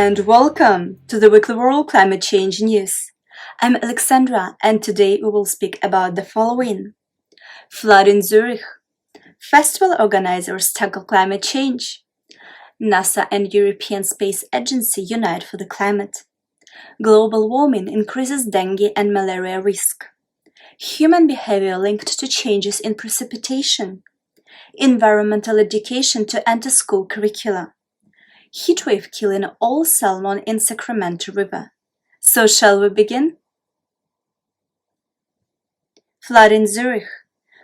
And welcome to the weekly World Climate Change News. I'm Alexandra, and today we will speak about the following. Flood in Zurich. Festival organizers tackle climate change. NASA and European Space Agency unite for the climate. Global warming increases dengue and malaria risk. Human behavior linked to changes in precipitation. Environmental education to enter school curricula. Heatwave killing all salmon in Sacramento River. So shall we begin? Flood in Zurich.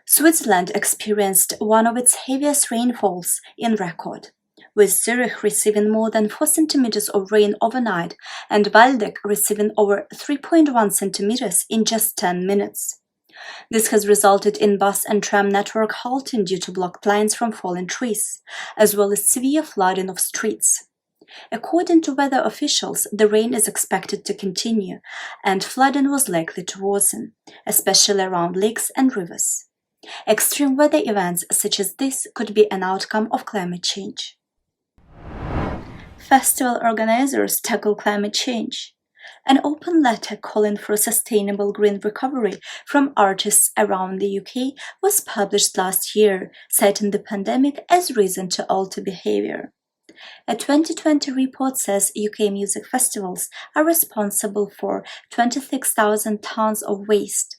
Switzerland experienced one of its heaviest rainfalls in record, with Zurich receiving more than 4 centimeters of rain overnight and Waldeck receiving over 3.1 centimeters in just 10 minutes. This has resulted in bus and tram network halting due to blocked lines from fallen trees, as well as severe flooding of streets. According to weather officials, the rain is expected to continue, and flooding was likely to worsen, especially around lakes and rivers. Extreme weather events such as this could be an outcome of climate change. Festival organizers tackle climate change. An open letter calling for sustainable green recovery from artists around the UK was published last year, citing the pandemic as reason to alter behaviour. A 2020 report says UK music festivals are responsible for 26,000 tons of waste.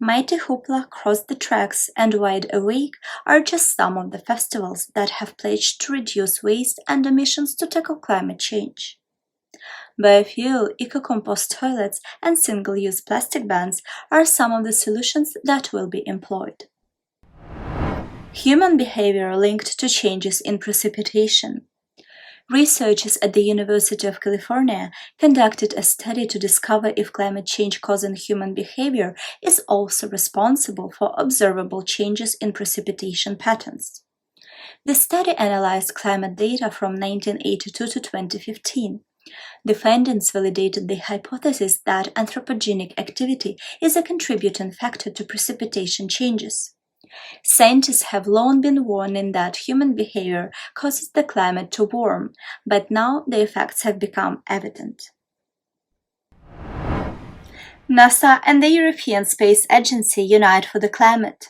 Mighty Hoopla, Cross the Tracks and Wide Awake are just some of the festivals that have pledged to reduce waste and emissions to tackle climate change. Biofuel, eco-compost toilets and single-use plastic bans are some of the solutions that will be employed. Human behavior linked to changes in precipitation. Researchers at the University of California conducted a study to discover if climate change causing human behavior is also responsible for observable changes in precipitation patterns. The study analyzed climate data from 1982 to 2015. The findings validated the hypothesis that anthropogenic activity is a contributing factor to precipitation changes. Scientists have long been warning that human behavior causes the climate to warm, but now the effects have become evident. NASA and the European Space Agency unite for the climate.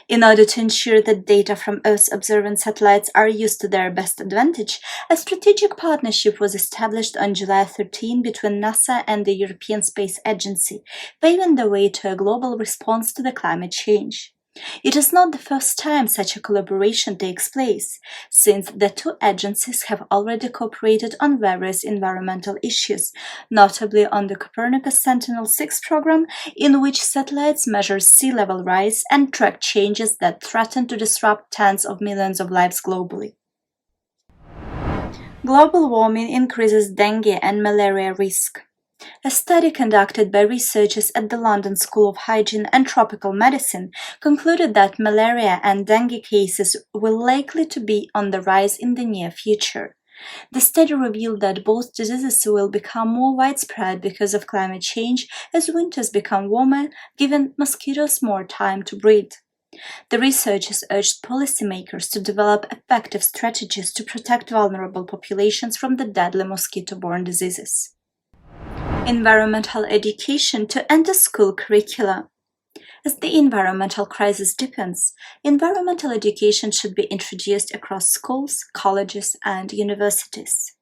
In order to ensure that data from Earth-observing satellites are used to their best advantage, a strategic partnership was established on July 13 between NASA and the European Space Agency, paving the way to a global response to the climate change. It is not the first time such a collaboration takes place, since the two agencies have already cooperated on various environmental issues, notably on the Copernicus Sentinel-6 program, in which satellites measure sea level rise and track changes that threaten to disrupt tens of millions of lives globally. Global warming increases dengue and malaria risk. A study conducted by researchers at the London School of Hygiene and Tropical Medicine concluded that malaria and dengue cases will likely to be on the rise in the near future. The study revealed that both diseases will become more widespread because of climate change as winters become warmer, giving mosquitoes more time to breed. The researchers urged policymakers to develop effective strategies to protect vulnerable populations from the deadly mosquito-borne diseases. Environmental education to enter school curricula. As the environmental crisis deepens, environmental education should be introduced across schools, colleges, and universities.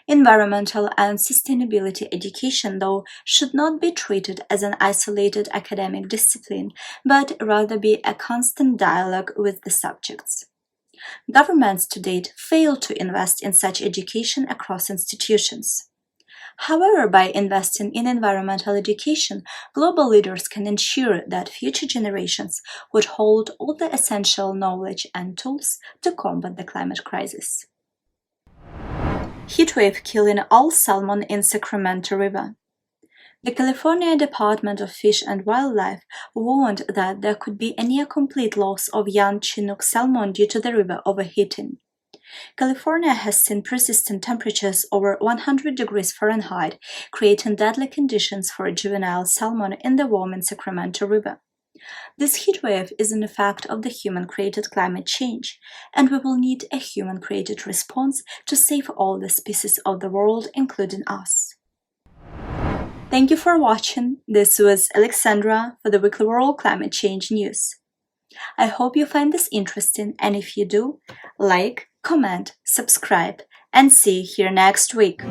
Environmental and sustainability education, though, should not be treated as an isolated academic discipline, but rather be a constant dialogue with the subjects. Governments to date failed to invest in such education across institutions. However, by investing in environmental education, global leaders can ensure that future generations would hold all the essential knowledge and tools to combat the climate crisis. Heatwave killing all salmon in Sacramento River. The California Department of Fish and Wildlife warned that there could be a near-complete loss of young Chinook salmon due to the river overheating. California has seen persistent temperatures over 100 degrees Fahrenheit, creating deadly conditions for juvenile salmon in the warming Sacramento River. This heatwave is an effect of the human-created climate change, and we will need a human-created response to save all the species of the world, including us. Thank you for watching. This was Alexandra for the Weekly World Climate Change News. I hope you find this interesting, and if you do, like, comment, subscribe, and see you here next week.